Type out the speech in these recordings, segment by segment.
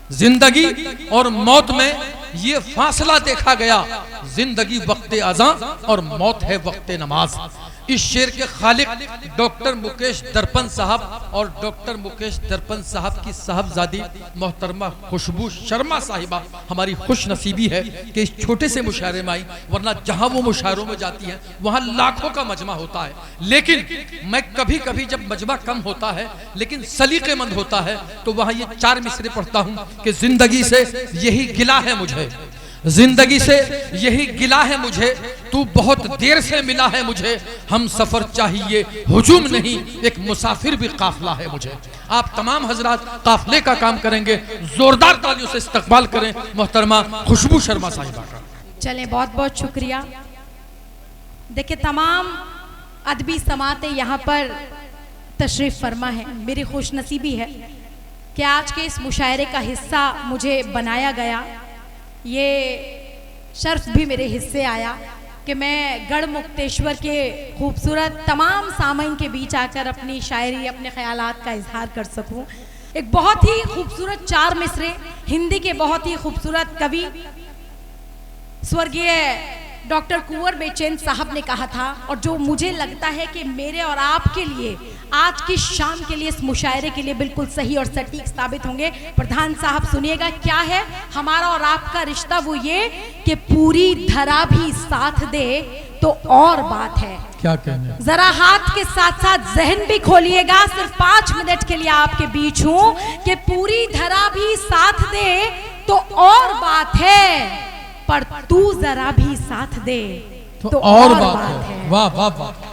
जिंदगी और मौत में ये फासला देखा गया, जिंदगी वक्त अज़ां और मौत है वक्त नमाज। इस शेर के खालिक डॉक्टर मुकेश दर्पण साहब और डॉक्टर मुकेश दर्पण साहब की साहबजादी मोहतरमा खुशबू शर्मा साहिबा हमारी खुश नसीबी है कि इस छोटे से मुशायरे में आई, वरना जहां वो मुशायरों में जाती हैं वहां लाखों का मजमा होता है। लेकिन मैं कभी कभी जब मजमा कम होता है लेकिन सलीकेमंद होता है तो वहां ये 4 मिसरे पढ़ता हूं कि जिंदगी से यही गिला है मुझे, जिंदगी से यही गिला है मुझे, तू बहुत देर से मिला है मुझे, हम सफर चाहिए हुजूम नहीं, एक मुसाफिर भी काफिला है मुझे। आप तमाम हजरात काफिले का काम करेंगे, जोरदार तालियों से इस्तकबाल करें मोहतरमा खुशबू शर्मा साहिबा का। चलें, बहुत बहुत शुक्रिया। देखिए, तमाम अदबी समाते यहाँ पर तशरीफ फरमा है। मेरी खुशनसीबी है कि आज के इस मुशायरे का हिस्सा मुझे बनाया गया। ये शर्फ भी मेरे हिस्से आया कि मैं गढ़ मुक्तेश्वर के खूबसूरत तमाम सामईन के बीच आकर अपनी शायरी, अपने ख्यालात का इजहार कर सकूं। एक बहुत ही खूबसूरत 4 मिसरे हिंदी के बहुत ही खूबसूरत कवि स्वर्गीय डॉक्टर कुंवर बेचैन साहब ने कहा था, और जो मुझे लगता है कि मेरे और आपके लिए आज की शाम के लिए, इस मुशायरे के लिए बिल्कुल सही और सटीक साबित होंगे। प्रधान साहब सुनिएगा, क्या है हमारा और आपका रिश्ता? वो ये कि पूरी धरा भी साथ दे तो और बात है। क्या कहने? जरा हाथ के साथ साथ जहन भी खोलिएगा, सिर्फ 5 मिनट के लिए आपके बीच हूं कि पूरी धरा भी साथ दे तो और बात है, पर तू जरा भी साथ दे तो और बात है। वाह वाह वाह।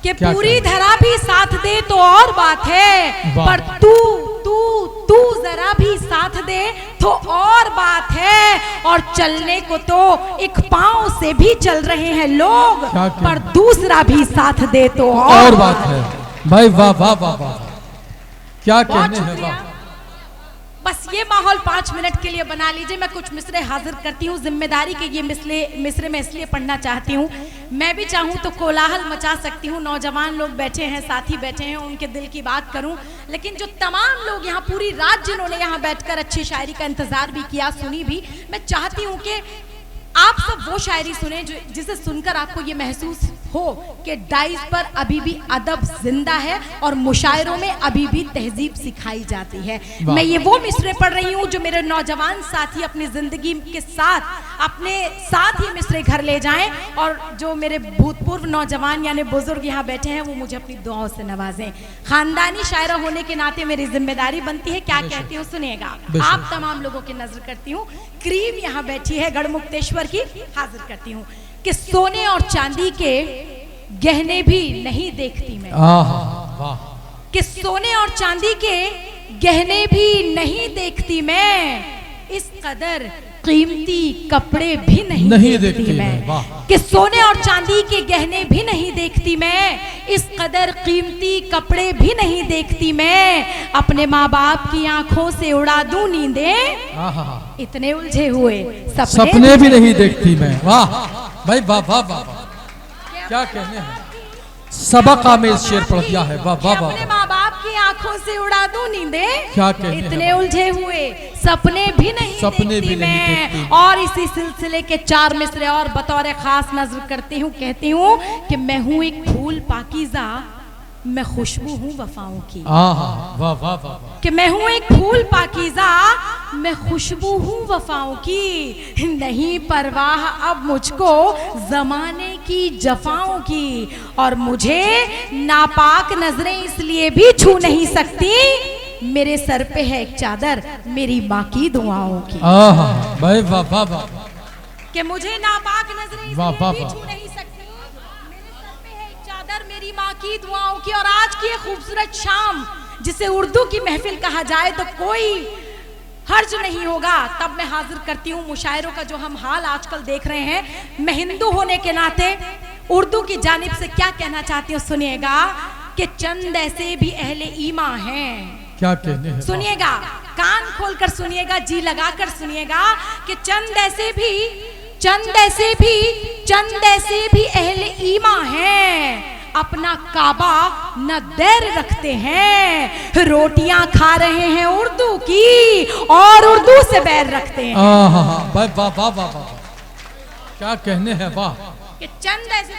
कि पूरी धरा भी साथ दे तो और बात है, पर तू तू तू जरा भी साथ दे तो और बात है। और चलने को तो एक पांव से भी चल रहे हैं लोग, पर दूसरा भी साथ दे तो और बात है। भाई वाह वाह वाह वाह, क्या कहने हैं। वाह, बस ये माहौल 5 मिनट के लिए बना लीजिए। मैं कुछ मिसरे हाजिर करती हूँ, जिम्मेदारी के ये मिसरे मैं इसलिए पढ़ना चाहती हूँ। मैं भी चाहूँ तो कोलाहल मचा सकती हूँ, नौजवान लोग बैठे हैं, साथी बैठे हैं, उनके दिल की बात करूँ। लेकिन जो तमाम लोग यहाँ पूरी रात जिन्होंने यहाँ बैठकर अच्छी शायरी का इंतजार भी किया, सुनी भी, मैं चाहती हूँ कि आप सब वो शायरी सुने जिसे सुनकर आपको ये महसूस हो कि डाइस पर अभी भी अदब जिंदा है और मुशायरों में अभी भी तहजीब सिखाई जाती है। मैं ये वो मिसरे पढ़ रही हूँ जो मेरे नौजवान साथी अपनी जिंदगी के साथ अपने साथ ही मिसरे घर ले जाएं, और जो मेरे भूतपूर्व नौजवान यानी बुजुर्ग यहाँ बैठे हैं वो मुझे अपनी दुआओं से नवाजें। खानदानी शायरा होने के नाते मेरी जिम्मेदारी बनती है। क्या कहती हूँ सुनिएगा, आप तमाम लोगों की नजर करती हूँ। क्रीम यहाँ बैठी है गढ़ मुक्तेश्वर की, हाजिर करती हूँ कि सोने और चांदी के गहने भी नहीं देखती मैं, कि सोने और चांदी के गहने भी नहीं देखती मैं, इस कदर कीमती कपड़े भी नहीं देखती मैं, कि सोने और चांदी के गहने भी नहीं देखती मैं, इस कदर कीमती कपड़े भी नहीं देखती मैं, अपने माँ बाप की आंखों से उड़ा दूं नींदें, इतने उलझे हुए सपने भी नहीं देखती मैं। वाह भाई वाह वाह वाह, क्या कहने हैं। सबक में शेर पढ़ दिया है। वाह वाह वाह। अपने माँ बाप की आंखों से उड़ा दूं नींदें, क्या कहने इतने उलझे हुए सपने भी नहीं देखती मैं। और इसी सिलसिले के 4 मिसरे और बतौर खास नजर करती हूँ, कहती हूँ कि मैं हूँ एक फूल पाकीज़ा, मैं खुशबू हूँ वफाओं की। वाह वाह वाह। कि मैं हूँ एक फूल पाकीज़ा, मैं खुशबू हूँ वफाओं की, नहीं परवाह अब मुझको जमाने की जफाओं की, और मुझे नापाक नजरें इसलिए भी छू नहीं सकती, मेरे सर पे है एक चादर मेरी माँ की दुआओं की। भाई वाह वाह वाह। कि मुझे नापाक नजरें इसलिए भी छू नहीं सकती, मेरी माँ की दुआओं की। और आज की खूबसूरत शाम जिसे उर्दू की महफिल कहा जाए तो कोई हर्ज नहीं होगा, तब मैं हाजिर करती हूँ मुशायरों का जो हम हाल आजकल देख रहे हैं। मैं हिंदू होने के नाते उर्दू की जानिब से क्या कहना चाहती हूँ सुनिएगा, कि चंद ऐसे भी अहले ईमा हैं। क्या कहने हैं। सुनिएगा, कान खोलकर सुनिएगा, जी लगाकर सुनिएगा, कि चंद ऐसे भी अहले ईमा हैं, अपना काबा न दैर रखते हैं, रोटियां खा रहे हैं उर्दू की और उर्दू से बैर रखते हैं। वाह वाह वाह वाह वाह, क्या कहने हैं, वाह। कि चंद ऐसे,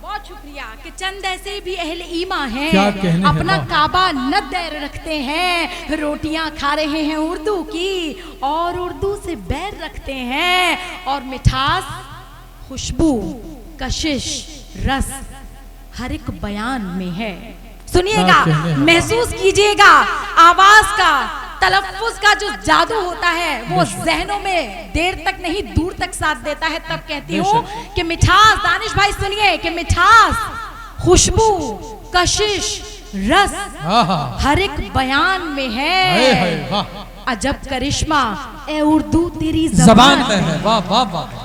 बहुत शुक्रिया, कि चंद ऐसे भी अहले ईमा हैं, क्या कहने अपना हैं, काबा न दैर रखते हैं, रोटियां खा रहे हैं उर्दू की और उर्दू से बैर रखते हैं। और मिठास, खुशबू, कशिश, रस हर एक बयान में है। सुनिएगा, महसूस कीजिएगा, आवाज का, तलफ्फुज का जो जादू होता है वो जहनों में देर तक नहीं दूर तक साथ देता है। तब कहती हूँ कि मिठास, दानिश भाई सुनिए, कि मिठास, खुशबू, कशिश, रस हर एक बयान में है। अजब करिश्मा ए उर्दू तेरी जबान में है। वाह वाह वाह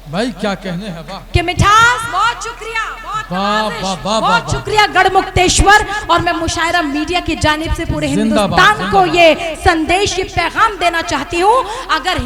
भाई, क्या कहने हैं, वाह। कि मिठास, बहुत शुक्रिया, बहुत शुक्रिया गढ़मुक्तेश्वर। और मैं मुशायरा मीडिया की जानिब से पूरे हिंदुस्तान को ये संदेश, ये पैगाम देना चाहती हूँ, अगर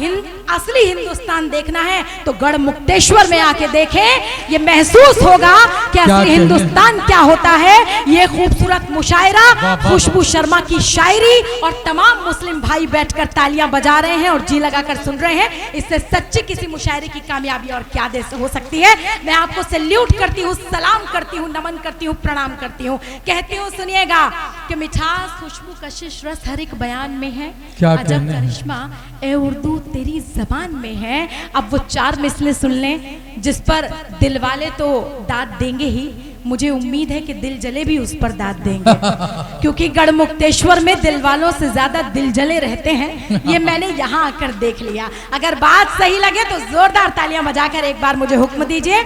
असली हिंदुस्तान देखना है तो गढ़मुक्तेश्वर में आके देखें, ये महसूस होगा कि असली हिंदुस्तान क्या होता है। ये खूबसूरत मुशायरा, खुशबू शर्मा की शायरी, और तमाम मुस्लिम भाई बैठकर तालियां बजा रहे हैं और जी लगाकर सुन रहे हैं। इससे सच्ची किसी मुशायरे की कामयाबी और क्या हो सकती है। मैं आपको सैल्यूट करती हूँ, सलाम करती हूँ, नमन करती हूँ, प्रणाम करती हूँ। कहती हूँ सुनिएगा कि मिठास, खुशबू, कशिश, रस हर एक बयान में है। अजब करिश्मा ए उर्दू तेरी जबान में है। अब वो 4 मिसलें सुन लें जिस पर दिल वाले तो दाद देंगे ही, मुझे उम्मीद है कि दिल जले भी उस पर दाद देंगे, क्योंकि गढ़मुक्तेश्वर में दिल वालों से ज्यादा दिल जले रहते हैं। ये मैंने यहाँ आकर देख लिया। अगर बात सही लगे तो जोरदार तालियां बजाकर एक बार मुझे हुक्म दीजिए।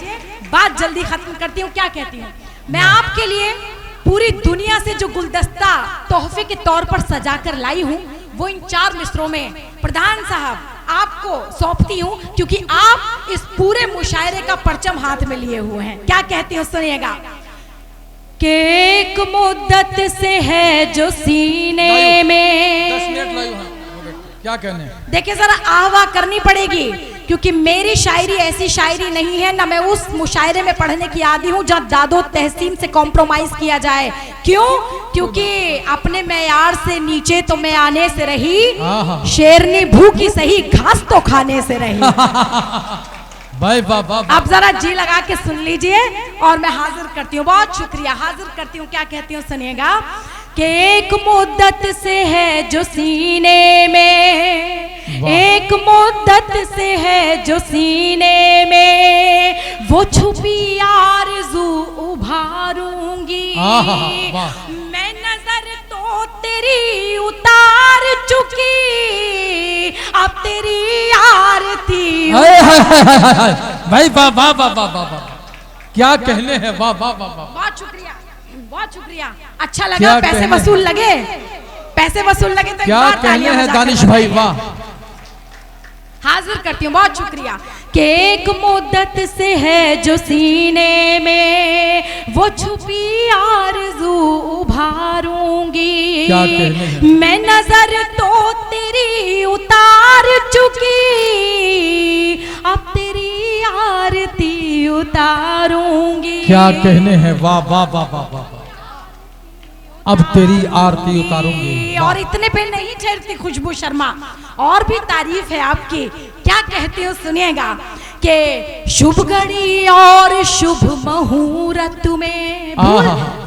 बात जल्दी खत्म करती हूँ। क्या कहती हूँ, मैं आपके लिए पूरी दुनिया से जो गुलदस्ता तोहफे के तौर पर सजा कर लाई हूँ, वो इन 4 मिसरों में प्रधान साहब आपको सौंपती हूँ, क्योंकि आप इस पूरे मुशायरे का परचम हाथ में लिए हुए हैं। क्या कहती हूँ सुनिएगा, कि एक मुद्दत से है जो सीने में, 10 मिनट लायू हैं, क्या कहने हैं? देखिए जरा आहवा करनी पड़ेगी, क्योंकि मेरी शायरी ऐसी शायरी नहीं है, ना मैं उस मुशायरे में पढ़ने की आदी हूँ जहाँ दादो तहसीन से कॉम्प्रोमाइज किया जाए। क्यों? क्योंकि अपने मेयार से नीचे तो मैं आने से रही, शेरनी भूखी सही घास तो खाने से रही। भाई वाह वाह, आप जरा जी लगा के सुन लीजिए और मैं हाजिर करती हूँ। बहुत शुक्रिया, हाजिर करती हूँ। क्या कहती हूँ सुनिएगा, कि एक मुद्दत से है जो सीने में, एक मुद्दत से है जो सीने में, वो छुपी आरज़ू उभारूंगी। मैं नजर तो तेरी उतार चुकी, अब तेरी आरती। भाई वाह वाह वाह वाह वाह, क्या कहने हैं, वाह वाह वाह वाह, बहुत शुक्रिया, बहुत शुक्रिया। अच्छा लगा, पैसे वसूल लगे, पैसे वसूल लगे तो क्या कहने हैं दानिश भाई, वाह। हाजिर करती हूँ, बहुत शुक्रिया। कि एक मुद्दत से है जो सीने में, वो छुपी आरज़ू उभारूंगी। मैं नजर तो तेरी उतार चुकी, अब तेरी आरती उतारूंगी। क्या कहने हैं, वाह वाह वाह वाह वाह, अब तेरी आरती उतारूंगी। और इतने पे नहीं ठहरती खुशबू शर्मा, और भी तारीफ है आपकी। क्या कहती हो सुनिएगा, कि शुभ घड़ी और शुभ मुहूर्त में,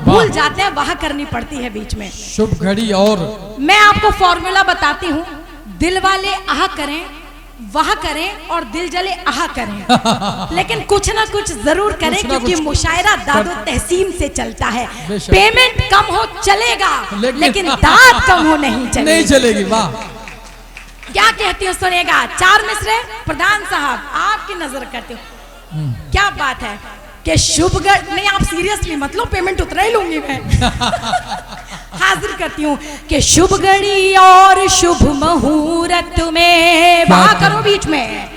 भूल जाते हैं, वह करनी पड़ती है बीच में। शुभ घड़ी और, मैं आपको फॉर्मूला बताती हूँ, दिल वाले आह करें, वाह करें, और दिल जले आह करें, लेकिन कुछ ना कुछ जरूर करें, क्योंकि मुशायरा दादो तहसीन से चलता है। पेमेंट कम हो चलेगा, लेकिन दाद कम हो नहीं चलेगी। वाह, क्या कहती हूँ सुनिएगा। 4 मिसरे प्रधान साहब आपकी नजर करती हूँ। क्या बात है कि शुभ नहीं, आप सीरियसली मत लो, पेमेंट उतना ही लूंगी मैं। हाजिर करती हूँ कि शुभ घड़ी और शुभ मुहूर्त में, वहाँ करो बीच में,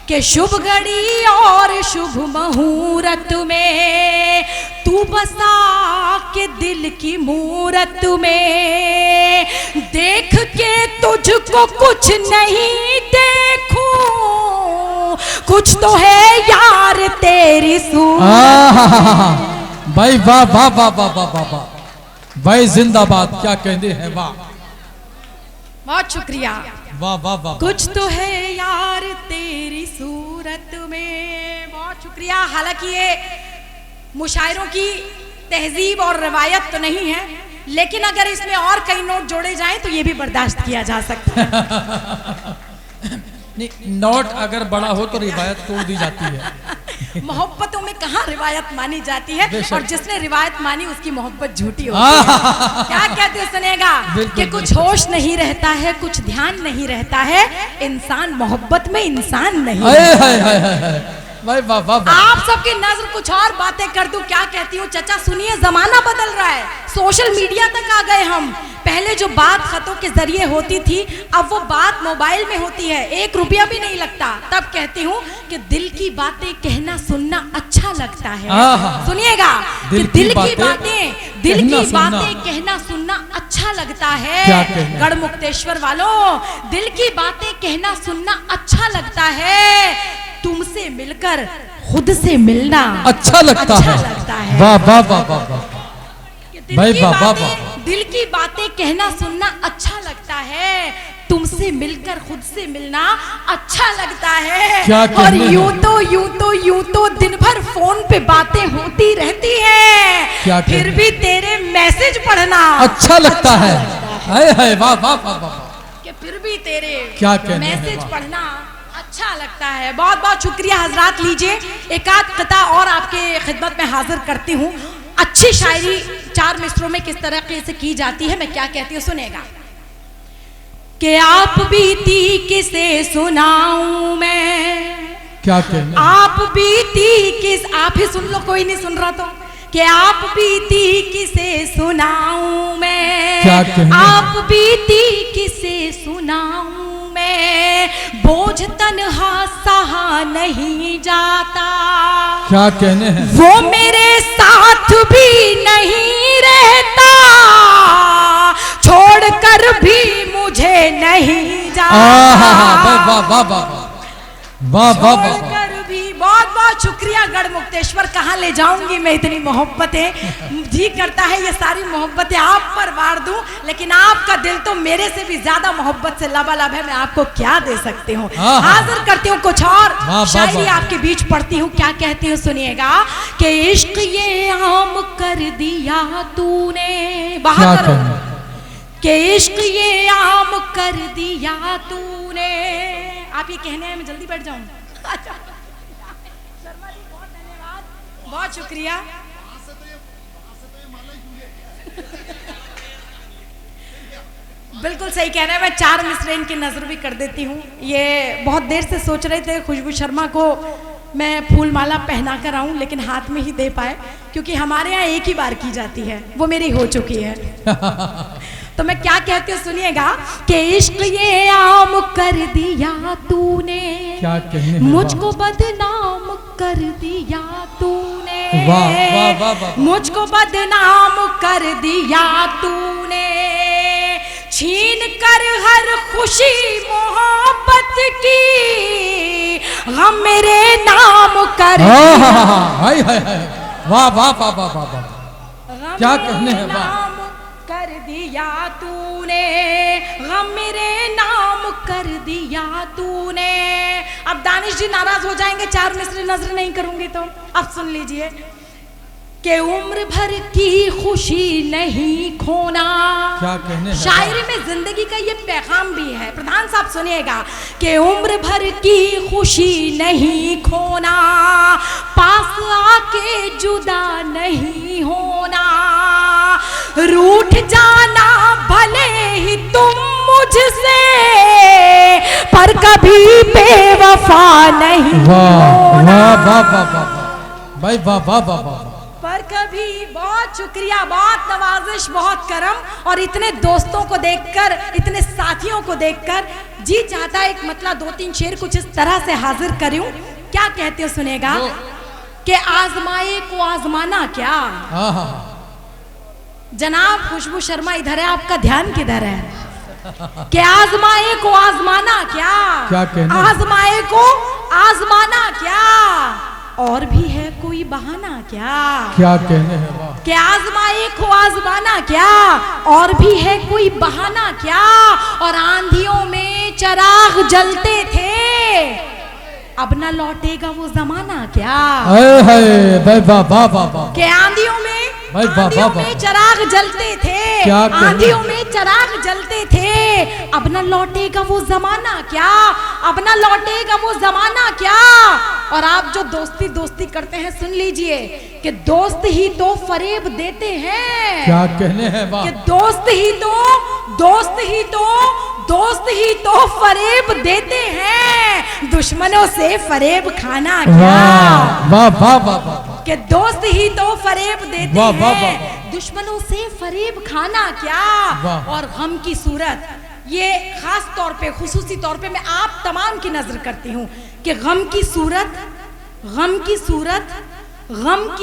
कि शुभ घड़ी और शुभ मुहूर्त में, तू बसा के दिल की मूरत में, देख के तुझको कुछ नहीं देखूं, कुछ तो है यार तेरी सूरत। भाई वाह वाह वाह वाह वाह वाह भाई, जिंदाबाद, क्या कहते हैं, वाह। बहुत शुक्रिया, वाह वाह वाह। कुछ तो है यार तेरी सूरत में। बहुत शुक्रिया। हालांकि ये मुशायरों की तहजीब और रिवायत तो नहीं है, लेकिन अगर इसमें और कई नोट जोड़े जाएं तो ये भी बर्दाश्त किया जा सकता है। नहीं, नोट अगर बड़ा हो तो रिवायत तोड़ दी जाती है। मोहब्बतों में कहाँ रिवायत मानी जाती है, और जिसने रिवायत मानी उसकी मोहब्बत झूठी होती है। क्या कहते हो सुनेगा कि कुछ होश नहीं रहता है, कुछ ध्यान नहीं रहता है, इंसान मोहब्बत में इंसान नहीं। भाई वाह वाह। आप सबकी नजर कुछ और बातें कर दूं, क्या कहती हूँ चाचा सुनिए, जमाना बदल रहा है, सोशल मीडिया तक आ गए हम। पहले जो बात खतों के जरिए होती थी, अब वो बात मोबाइल में होती है, 1 रुपया भी नहीं लगता। तब कहती हूँ कि दिल की बातें कहना सुनना अच्छा लगता है। सुनिएगा कि दिल की बातें कहना सुनना अच्छा लगता है। गढ़मुक्तेश्वर वालों, दिल की बातें कहना सुनना अच्छा लगता है, तुमसे मिलकर खुद से मिलना अच्छा लगता है। वाह वाह वाह वाह। दिल की बातें कहना सुनना अच्छा लगता है, तुमसे मिलकर खुद से मिलना अच्छा लगता है। और यूं तो दिन भर फोन पे बातें होती रहती है, फिर भी तेरे मैसेज पढ़ना अच्छा लगता है। वाह वाह वाह। कि फिर भी तेरे मैसेज पढ़ना अच्छा लगता है। बहुत बहुत शुक्रिया हजरात। लीजिए एक आध कथा और आपके खिदमत में हाजिर करती हूँ। अच्छी शायरी 4 मिसरों में किस तरीके से की जाती है, मैं क्या कहती हूँ सुनेगा। कि आप बीती किसे सुनाऊं मैं, क्या कहना? आप बीती किस, आप ही सुन लो, कोई नहीं सुन रहा तो। कि आप बीती किसे सुनाऊं मैं, क्या कहना? आप बीती किसे सुनाऊं मैं, बोझ तन्हा सहा नहीं जाता। क्या कहने हैं? वो मेरे साथ भी नहीं रहता, छोड़कर भी मुझे नहीं जाता। छोड़कर भी। बहुत बहुत शुक्रिया गढ़मुक्तेश्वर। कहाँ ले जाऊंगी मैं इतनी मोहब्बतें, जी करता है ये सारी मोहब्बतें आप पर वार दूं, लेकिन आपका दिल तो मेरे से भी ज्यादा मोहब्बत से लबालब है। मैं आपको क्या दे सकती हूँ। हाजिर करती हूँ कुछ और शायरी आपके बीच पढ़ती हूँ। क्या कहती हूँ सुनिएगा। कि इश्क ये आम कर दिया तूने, बाहर करो। कि इश्क ये आम कर दिया तूने। आप ये कहने हैं मैं जल्दी बैठ जाऊं। शर्मा जी बहुत धन्यवाद, बहुत शुक्रिया। बिल्कुल सही कह रहे हैं। मैं 4 मिसरे इनकी नजर भी कर देती हूँ। ये बहुत देर से सोच रहे थे खुशबू शर्मा को मैं फूल माला पहना कर आऊं, लेकिन हाथ में ही दे पाए, क्योंकि हमारे यहाँ एक ही बार की जाती है, वो मेरी हो चुकी है। तो मैं क्या कहती हूँ सुनिएगा। कि इश्क ये आम कर दिया तूने, क्या कहने हैं? मुझको बदनाम कर दिया तूने, वाह वाह वाह वाह। मुझको बदनाम कर दिया तूने, छीन कर हर खुशी मोहब्बत की, गम मेरे नाम कर दिया। वाह वाह वाह वाह वाह। क्या कहने हैं? वाह कर दिया तूने, गम मेरे नाम कर दिया तूने। अब दानिश जी नाराज हो जाएंगे, 4 मिसरे नजर नहीं करूंगी तो। अब सुन लीजिए। कि उम्र भर की खुशी नहीं खोना। क्या कहने हैं? शायरी में जिंदगी का ये पैगाम भी है। प्रधान साहब सुनिएगा। कि उम्र भर की खुशी नहीं खोना, पास आके जुदा नहीं होना, रूठ जाना भले ही तुम मुझसे, पर कभी बेवफा नहीं होना। भाई वाह वाह वाह वाह। पर कभी। बहुत शुक्रिया, बहुत नवाजिश, बहुत करम। और इतने दोस्तों को देखकर, इतने साथियों को देखकर जी चाहता है एक मतलब 2-3 शेर कुछ इस तरह से हाजिर करूं। क्या कहते हो सुनेगा। कि आजमाए को आजमाना क्या। जनाब खुशबू शर्मा इधर है, आपका ध्यान किधर है। कि आजमाए को आजमाना क्या, आजमाए को आजमाना क्या, और भी है कोई बहाना क्या। क्या कहने हैं? वाह। कि आजमाए को आजमाना क्या, और भी है कोई बहाना क्या, और आंधियों में चराग जलते थे, अब ना लौटेगा वो जमाना क्या। के आंधियों में चराग जलते थे, आंधियों में चराग जलते थे, अब ना लौटेगा वो जमाना क्या, अब ना लौटेगा वो जमाना क्या। और आप जो दोस्ती दोस्ती करते हैं सुन लीजिए कि दोस्त ही तो फरेब देते हैं। क्या कहने हैं वाह। कि दोस्त ही तो फरेब देते हैं, दुश्मनों से फरेब खाना क्या। वाह वाह वाह। कि दोस्त ही तो फरेब देते हैं, दुश्मनों से फरेब खाना क्या। और गम की सूरत, ये खास तौर पे खुसूसी तौर पे मैं आप तमाम की नजर करती हूँ कि गम की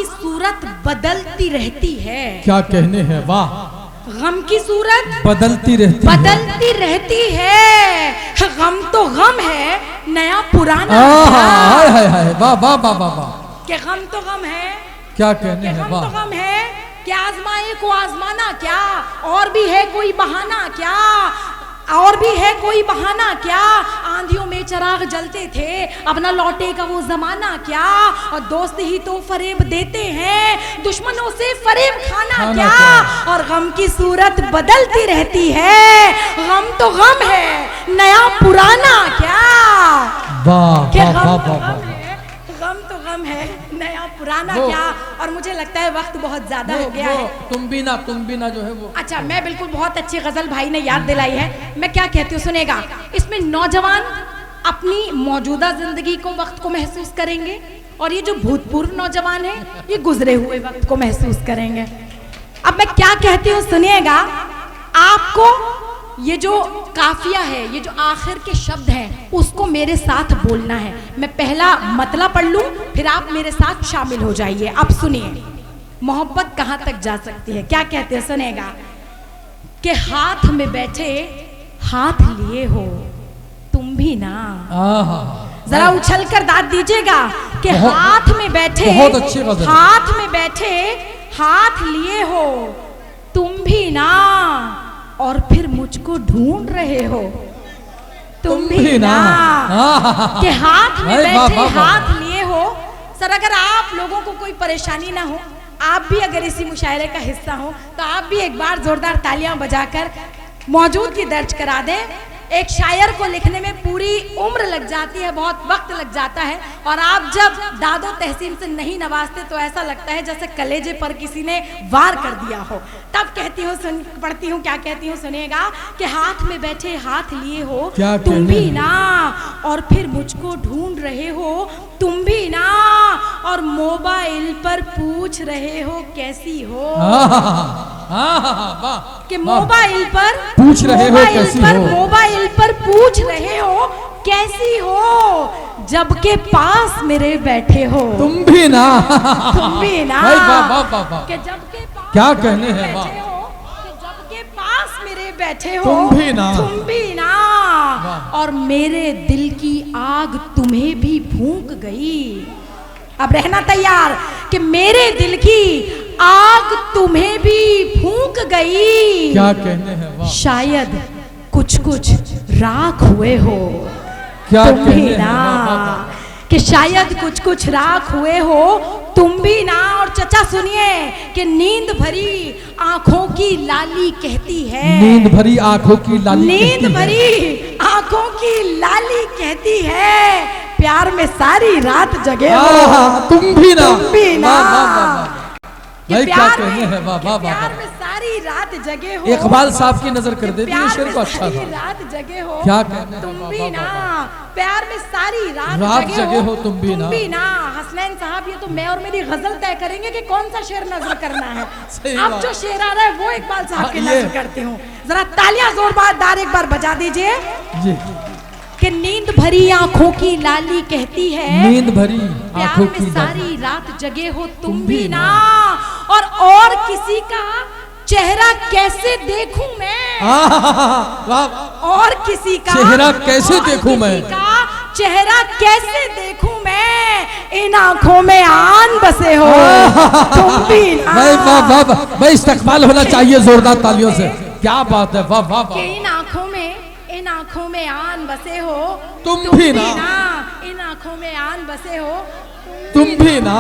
सूरत बदलती रहती है। क्या कहने हैं वाह। गम की सूरत बदलती रहती है। गम तो गम है, नया पुराना वाह वाह वाह वाह। कि गम तो गम है, क्या कहने हैं वाह। तो गम है कि आजमाए को आजमाना क्या, और भी है कोई बहाना क्या, और भी है कोई बहाना क्या। आंधियों में चराग जलते थे, अब ना लौटेगा वो जमाना क्या। और दोस्त ही तो फरेब देते हैं, दुश्मनों से फरेब खाना क्या। और गम की सूरत बदलती रहती है, गम तो गम है, नया पुराना क्या। गम तो गम है, नया पुराना क्या। और मुझे लगता है वक्त बहुत ज्यादा हो गया है। तुम भी ना जो है वो। अच्छा, मैं बिल्कुल बहुत अच्छी गजल भाई ने याद दिलाई है। मैं क्या कहती हूँ सुनेगा। इसमें नौजवान अपनी मौजूदा जिंदगी को, वक्त को महसूस करेंगे, और ये जो भूतपूर्व नौजवान है ये गुजरे हुए वक्त को महसूस करेंगे। अब मैं क्या कहती हूँ सुनिएगा। आपको ये जो काफिया है, ये जो आखिर के शब्द हैं, उसको मेरे साथ बोलना है। मैं पहला मतलब पढ़ लूं, फिर आप मेरे साथ शामिल हो जाइए। अब सुनिए, मोहब्बत कहाँ तक जा सकती है। क्या कहते हैं सुनेगा कि हाथ में बैठे हाथ लिए हो तुम भी ना। जरा उछल कर दाद दीजिएगा कि हाथ में बैठे हाथ लिए हो तुम भी ना, और फिर मुझको ढूंढ रहे हो तुम भी ना। कि हाथ में बैठे हाथ लिए हो। सर, अगर आप लोगों को कोई परेशानी ना हो, आप भी अगर इसी मुशायरे का हिस्सा हो, तो आप भी एक बार जोरदार तालियां बजाकर मौजूदगी दर्ज करा दें। एक शायर को लिखने में पूरी उम्र लग जाती है, बहुत वक्त लग जाता है, और आप जब दादो तहसीन से नहीं नवाजते तो ऐसा लगता है जैसे कलेजे पर किसी ने वार कर दिया हो। तब कहती हूँ, पढ़ती हूँ, क्या कहती हूँ सुनिएगा कि हाथ में बैठे हाथ लिए हो तुम भी ना, और फिर मुझको ढूंढ रहे हो तुम भी ना, और मोबाइल पर पूछ रहे हो कैसी हो। कि मोबाइल पर पूछ रहे हो कैसी हो, मोबाइल पर पूछ रहे हो कैसी हो, जबकि पास मेरे बैठे हो तुम भी ना। कि जबकि क्या कहने हैं जबकि पास मेरे बैठे हो तुम भी ना, और मेरे दिल की आग तुम्हें भी फूंक गई। अब रहना तैयार कि मेरे दिल की आग तुम्हें भी फूंक गई। क्या कहने हैं शायद कुछ कुछ राख हुए हो क्या तुम भी ना। कि शायद कुछ कुछ राख हुए हो तुम भी ना। और चचा सुनिए कि नींद भरी आंखों की लाली कहती है, नींद भरी आंखों की लाली, नींद भरी आंखों की लाली कहती है, प्यार में सारी रात जगे हो तुम भी ना। भाई क्या कहने हैं, वाह वाह वाह। प्यार में सारी रात जगे हो। इकबाल साहब की नजर कर देती है शेर को। अच्छा था। रात जगे हो क्या कहने तुम भी ना, प्यार में सारी रात जगे हो तुम भी ना। हसनैन साहब, ये तो मैं और मेरी गजल तय करेंगे कि कौन सा शेर नजर करना है। अब जो शेर आ रहा है वो इकबाल साहब की नजर करती हूँ। जरा तालियां जोरदार एक बार बजा दीजिए। कि नींद भरी आंखों की लाली कहती है, नींद भरी आंखों की सारी रात जगे हो तुम भी ना, और किसी का चेहरा कैसे देखूं मैं, और किसी का चेहरा कैसे देखूं मैं, चेहरा कैसे देखूं मैं, इन आंखों में आन बसे हो तुम भी ना। भाई इस्तकबाल होना चाहिए जोरदार तालियों से। क्या बात है, वाह वाह। इन आंखों में इन आंखों में आन बसे हो तुम भी ना, इन आंखों में आन बसे हो तुम भी ना।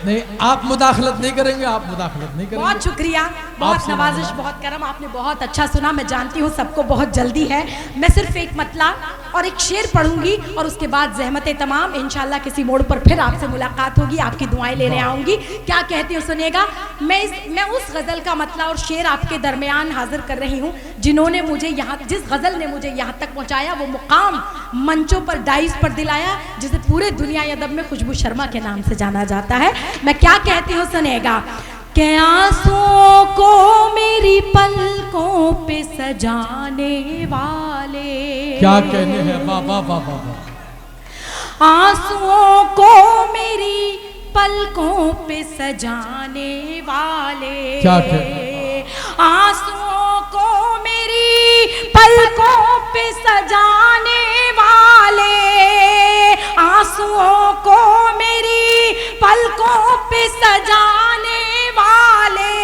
नहीं, आप मुदाखलत नहीं करेंगे, आप मुदाखलत नहीं करेंगे। बहुत शुक्रिया, बहुत नवाजिश, बहुत करम, आपने बहुत अच्छा सुना। मैं जानती हूँ सबको बहुत जल्दी है। मैं सिर्फ एक मतला और एक शेर पढ़ूंगी और उसके बाद ज़हमत तमाम। इंशाल्लाह किसी मोड़ पर फिर आपसे मुलाकात होगी, आपकी दुआएं लेने आऊंगी। क्या कहती हूँ सुनिएगा। मैं उस गज़ल का मतला और शेर आपके दरमियान हाजिर कर रही हूँ जिन्होंने मुझे यहाँ, जिस गज़ल ने मुझे यहाँ तक पहुँचाया, वो मुकाम मंचों पर, डाइस पर दिलाया, जिसे पूरे दुनिया अदब में खुशबू शर्मा के नाम से जाना जाता है। मैं क्या कहती हूँ सुनेगा। के आंसुओं को मेरी पलकों पे सजाने वाले, क्या कहने हैं, वाह वाह वाह वाह। आंसुओं को मेरी पलकों पे सजाने वाले, क्या कहने, आंसुओं को मेरी पलकों पे सजाने वाले, आंसुओं को मेरी पलकों पे सजाने वाले,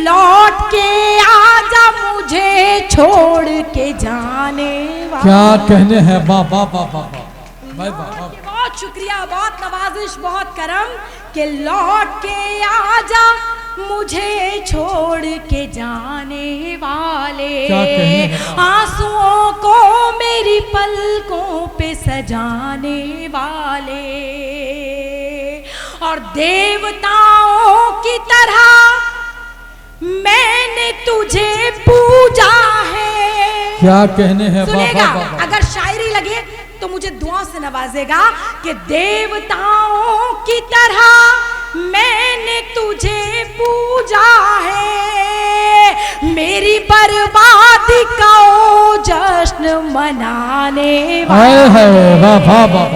लौट के आजा मुझे छोड़ के जाने वाले। क्या कहने हैं, वाह वाह वाह वाह। बहुत शुक्रिया, बहुत नवाजिश, बहुत करम के लौट के आजा मुझे छोड़ के जाने वाले, आंसुओं को मेरी पलकों पे सजाने वाले। और देवताओं की तरह मैंने तुझे पूजा है। क्या कहने हैं, सुनेगा, अगर शायरी लगे तो मुझे दुआ से नवाजेगा कि देवताओं की तरह मैंने तुझे पूजा है, मेरी बर्बादी का ओ जश्न मनाने वाले, वाह वाह वाह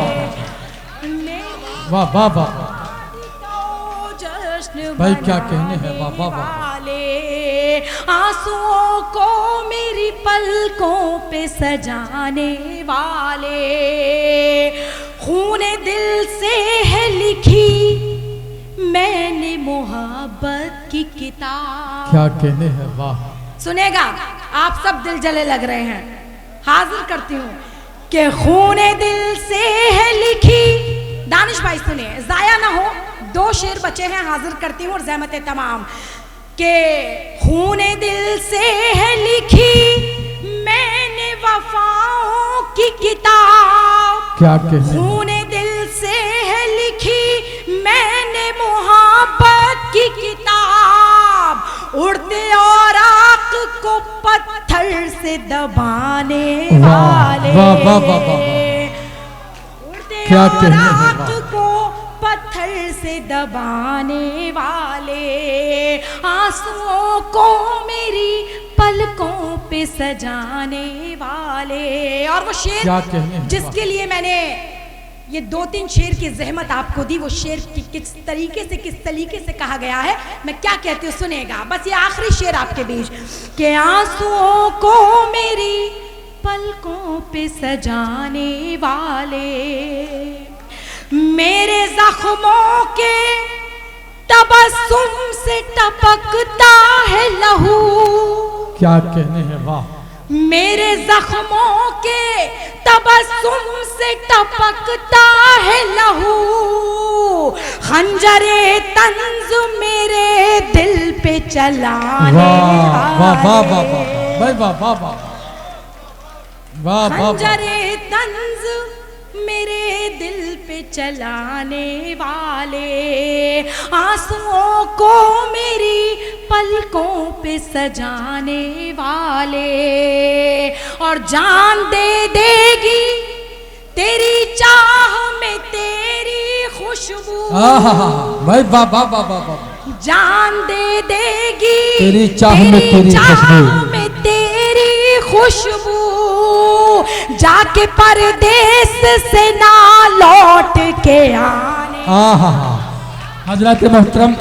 वाह वाह वाह। भाई क्या कहने हैं, वाह वाह वाह। आंसुओं को मेरी पलकों पे सजाने वाले, खूने दिल से है लिखी मैंने मोहब्बत की किताब। क्या कहने हैं, वाह। सुनेगा, आप सब दिल जले लग रहे हैं, हाजिर करती हूँ कि खूने दिल से है लिखी। दानिश भाई सुने, जाया ना हो, 2 शेर बचे हैं, हाजिर करती हूँ और ज़हमत तमाम के खूने दिल से है लिखी मैंने वफाओं की किताब। क्या कहने, खूने दिल से है लिखी मैंने मोहब्बत की किताब, उड़ते और आँख को पत्थर से दबाने वाले, वाह वाह वाह वाह। उड़ते क्या और कहने हैं, आँख को पत्थर से दबाने वाले, आंसुओं को मेरी पलकों पे सजाने वाले। और वो शेर जिसके लिए मैंने ये 2-3 शेर की ज़हमत आपको दी, वो शेर की किस तरीके से कहा गया है, मैं क्या कहती हूँ सुनेगा। बस ये आखिरी शेर आपके बीच के आंसुओं को मेरी पलकों पे सजाने वाले, मेरे जख्मों के तबस्सुम से टपकता है लहू। क्या कहने हैं, वाह। मेरे जख्मों के तबस्सुम से टपकता है लहू, खंजरे तंज मेरे दिल पे चलाने वाले, खंजरे तंज मेरे दिल पे चलाने वाले, आंसुओं को मेरी पलकों पे सजाने वाले, और जान दे देगी तेरी चाह में तेरी खुशबू। भाई वाह वाह वाह वाह। जान दे देगी तेरी चाह में तेरी खुशबू, जाके परदेस से ना लौट के आने। हजरत मोहतरम